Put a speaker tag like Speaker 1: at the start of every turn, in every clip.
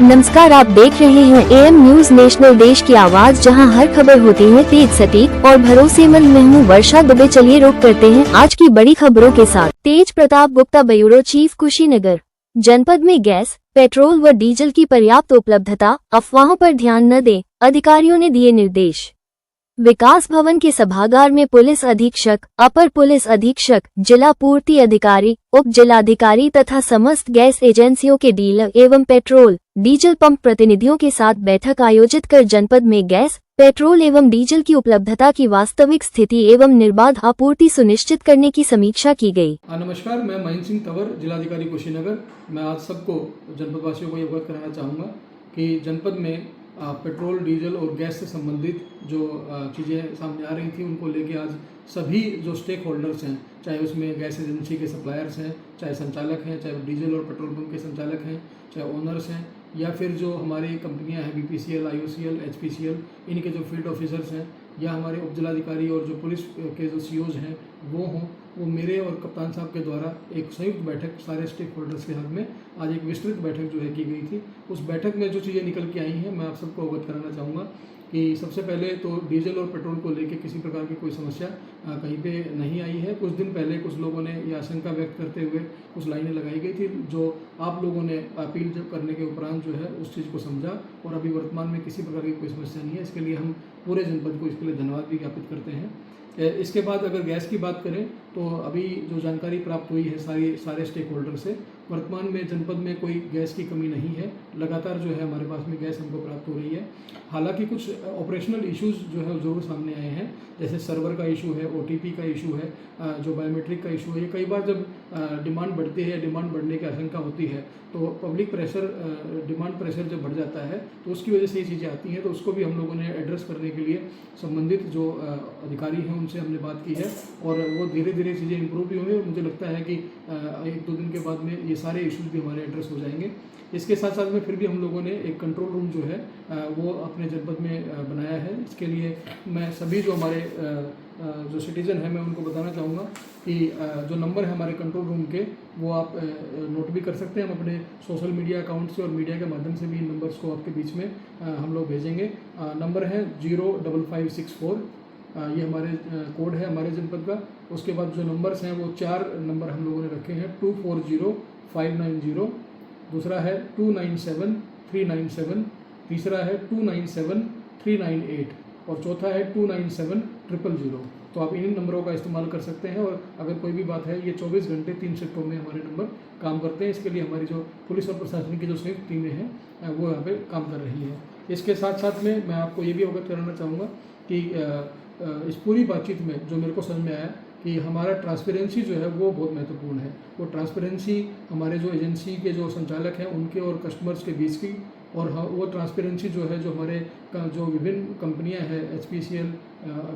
Speaker 1: नमस्कार, आप देख रहे हैं एएम न्यूज नेशनल, देश की आवाज, जहां हर खबर होती है तेज, सटीक और भरोसेमंद। मैं हूं वर्षा दुबे। चलिए रुक करते हैं आज की बड़ी खबरों के साथ। तेज प्रताप गुप्ता, ब्यूरो चीफ, कुशीनगर। जनपद में गैस, पेट्रोल व डीजल की पर्याप्त उपलब्धता, अफवाहों पर ध्यान न दें, अधिकारियों ने दिए निर्देश। विकास भवन के सभागार में पुलिस अधीक्षक, अपर पुलिस अधीक्षक, जिला पूर्ति अधिकारी, उप जिलाधिकारी तथा समस्त गैस एजेंसियों के डीलर एवं पेट्रोल डीजल पंप प्रतिनिधियों के साथ बैठक आयोजित कर जनपद में गैस, पेट्रोल एवं डीजल की उपलब्धता की वास्तविक स्थिति एवं निर्बाध आपूर्ति सुनिश्चित करने की समीक्षा की गई।
Speaker 2: नमस्कार, मैं महेंद्र सिंह तंवर, जिलाधिकारी कुशीनगर। मैं आज सबको जनपद वासियों को अवगत कराना चाहूँगा कि जनपद में पेट्रोल, डीजल और गैस से संबंधित जो चीज़ें सामने आ रही थी, उनको लेके आज सभी जो स्टेक होल्डर्स हैं, चाहे उसमें गैस एजेंसी के सप्लायर्स हैं, चाहे संचालक हैं, चाहे डीजल और पेट्रोल पंप के संचालक हैं, चाहे ओनर्स हैं, या फिर जो हमारी कंपनियां हैं बीपीसीएल, आईओसीएल, एचपीसीएल, इनके जो फील्ड ऑफिसर्स हैं, या हमारे उप जिलाधिकारी और जो पुलिस के जो सीओज हैं वो मेरे और कप्तान साहब के द्वारा एक संयुक्त बैठक सारे स्टेक होल्डर्स के साथ में आज एक विस्तृत बैठक जो है की गई थी। उस बैठक में जो चीज़ें निकल के आई हैं, मैं आप सबको अवगत कराना चाहूँगा कि सबसे पहले तो डीजल और पेट्रोल को लेके किसी प्रकार की कोई समस्या कहीं पे नहीं आई है। कुछ दिन पहले कुछ लोगों ने ये आशंका व्यक्त करते हुए कुछ लाइनें लगाई गई थी, जो आप लोगों ने अपील जब करने के उपरांत जो है उस चीज़ को समझा, और अभी वर्तमान में किसी प्रकार की कोई समस्या नहीं है। इसके लिए हम पूरे जनपद को इसके लिए धन्यवाद भी ज्ञापित करते हैं। इसके बाद अगर गैस की बात करें तो अभी जो जानकारी प्राप्त हुई है सारे स्टेक होल्डर से, वर्तमान में जनपद में कोई गैस की कमी नहीं है। लगातार जो है हमारे पास में गैस हमको प्राप्त हो रही है। हालांकि कुछ ऑपरेशनल इश्यूज जो है ज़रूर सामने आए हैं, जैसे सर्वर का इशू है, ओटीपी का इशू है, जो बायोमेट्रिक का इशू है। ये कई बार जब डिमांड बढ़ती है, डिमांड बढ़ने की आशंका होती है, तो पब्लिक प्रेशर, डिमांड प्रेशर जब बढ़ जाता है तो उसकी वजह से ये चीज़ें आती हैं। तो उसको भी हम लोगों ने एड्रेस करने के लिए संबंधित जो अधिकारी हैं उनसे हमने बात की है, और वो धीरे धीरे चीज़ें इंप्रूव भी होंगी। मुझे लगता है कि 1-2 दिन के बाद में ये सारे इश्यूज भी हमारे एड्रेस हो जाएंगे। इसके साथ साथ में फिर भी हम लोगों ने एक कंट्रोल रूम जो है वो अपने जनपद में बनाया है। इसके लिए मैं सभी जो हमारे जो सिटीजन हैं, मैं उनको बताना चाहूँगा कि जो नंबर है हमारे कंट्रोल रूम के, वो आप नोट भी कर सकते हैं। हम अपने सोशल मीडिया अकाउंट से और मीडिया के माध्यम से भी इन नंबर्स को आपके बीच में हम लोग भेजेंगे। नंबर है 05564, ये हमारे कोड है हमारे जनपद का। उसके बाद जो नंबर्स हैं वो 4 नंबर हम लोगों ने रखे हैं, 240590, दूसरा है 297397, तीसरा है 297398, और चौथा है 297000। तो आप इन नंबरों का इस्तेमाल कर सकते हैं। और अगर कोई भी बात है, ये 24 घंटे 3 शिफ्टों में हमारे नंबर काम करते हैं। इसके लिए हमारी जो पुलिस और प्रशासन की जो संयुक्त टीमें हैं वो यहाँ पे काम कर रही हैं। इसके साथ साथ में मैं आपको ये भी अवगत कराना चाहूँगा कि इस पूरी बातचीत में जो मेरे को समझ में आया कि हमारा ट्रांसपेरेंसी जो है वो बहुत महत्वपूर्ण है। वो ट्रांसपेरेंसी हमारे जो एजेंसी के जो संचालक हैं उनके और कस्टमर्स के बीच की, और वो ट्रांसपेरेंसी जो है जो हमारे जो विभिन्न कंपनियां हैं, एचपीसीएल,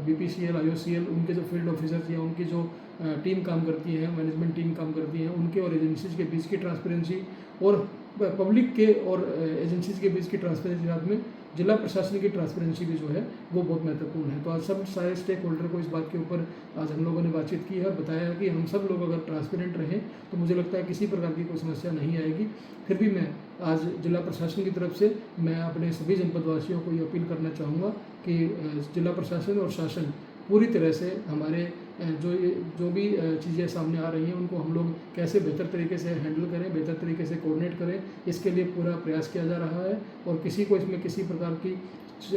Speaker 2: बीपीसीएल, आईओसीएल, उनके जो फील्ड ऑफिसर्स या उनकी जो टीम काम करती है, मैनेजमेंट टीम काम करती है, उनके और एजेंसीज के बीच की ट्रांसपेरेंसी, और पब्लिक के और एजेंसीज के बीच की ट्रांसपेरेंसी, साथ में जिला प्रशासन की ट्रांसपेरेंसी भी जो है वो बहुत महत्वपूर्ण है। तो आज सब सारे स्टेक होल्डर को इस बात के ऊपर आज हम लोगों ने बातचीत की है और बताया है कि हम सब लोग अगर ट्रांसपेरेंट रहें तो मुझे लगता है किसी प्रकार की कोई समस्या नहीं आएगी। फिर भी मैं आज जिला प्रशासन की तरफ से मैं अपने सभी जनपदवासियों को ये अपील करना चाहूँगा कि जिला प्रशासन और शासन पूरी तरह से हमारे जो भी चीज़ें सामने आ रही हैं उनको हम लोग कैसे बेहतर तरीके से हैंडल करें, बेहतर तरीके से कोऑर्डिनेट करें, इसके लिए पूरा प्रयास किया जा रहा है। और किसी को इसमें किसी प्रकार की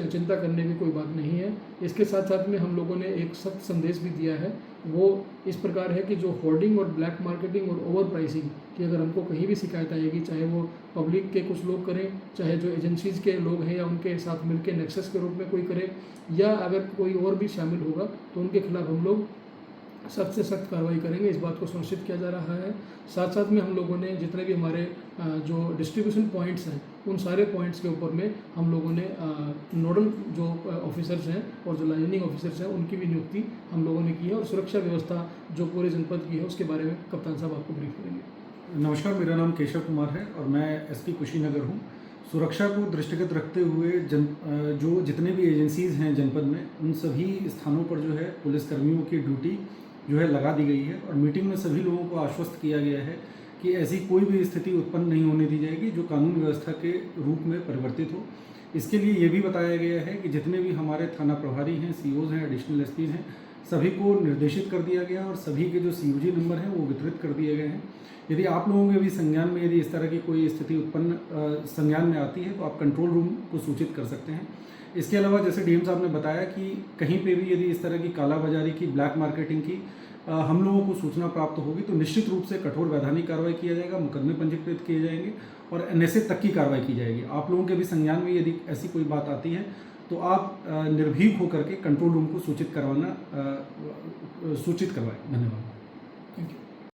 Speaker 2: चिंता करने की कोई बात नहीं है। इसके साथ साथ में हम लोगों ने एक सख्त संदेश भी दिया है, वो इस प्रकार है कि जो होर्डिंग और ब्लैक मार्केटिंग और ओवर प्राइसिंग की अगर हमको कहीं भी शिकायत आएगी, चाहे वो पब्लिक के कुछ लोग करें, चाहे जो एजेंसीज़ के लोग हैं या उनके साथ मिलकर नेक्सस के रूप में कोई करे, या अगर कोई और भी शामिल होगा तो उनके खिलाफ हम लोग सख्त से सख्त कार्रवाई करेंगे। इस बात को सुनिश्चित किया जा रहा है। साथ साथ में हम लोगों ने जितने भी हमारे जो डिस्ट्रीब्यूशन पॉइंट्स हैं, उन सारे पॉइंट्स के ऊपर में हम लोगों ने नोडल जो ऑफिसर्स हैं और जो लाइनिंग ऑफिसर्स हैं उनकी भी नियुक्ति हम लोगों ने की है। और सुरक्षा व्यवस्था जो पूरे जनपद की है उसके बारे में कप्तान साहब आपको ब्रीफ करेंगे।
Speaker 3: नमस्कार, मेरा नाम केशव कुमार है और मैं एसपी कुशीनगर हूँ। सुरक्षा को दृष्टिगत रखते हुए जो जितने भी एजेंसीज़ हैं जनपद में, उन सभी स्थानों पर जो है पुलिसकर्मियों की ड्यूटी जो है लगा दी गई है। और मीटिंग में सभी लोगों को आश्वस्त किया गया है कि ऐसी कोई भी स्थिति उत्पन्न नहीं होने दी जाएगी जो कानून व्यवस्था के रूप में परिवर्तित हो। इसके लिए ये भी बताया गया है कि जितने भी हमारे थाना प्रभारी हैं, सीओज हैं, एडिशनल एसपीज हैं, सभी को निर्देशित कर दिया गया और सभी के जो COG नंबर हैं वो वितरित कर दिए गए हैं। यदि आप लोगों के भी संज्ञान में यदि इस तरह की कोई स्थिति उत्पन्न संज्ञान में आती है तो आप कंट्रोल रूम को सूचित कर सकते हैं। इसके अलावा जैसे DM साहब ने बताया कि कहीं पे भी यदि इस तरह की कालाबाजारी की, ब्लैक मार्केटिंग की हम लोगों को सूचना प्राप्त होगी तो निश्चित रूप से कठोर वैधानिक कार्रवाई किया जाएगा, मुकदमे पंजीकृत किए जाएंगे और NSA तक की कार्रवाई की जाएगी। आप लोगों के भी संज्ञान में यदि ऐसी कोई बात आती है तो आप निर्भीक होकर के कंट्रोल रूम को सूचित करवाएं। धन्यवाद।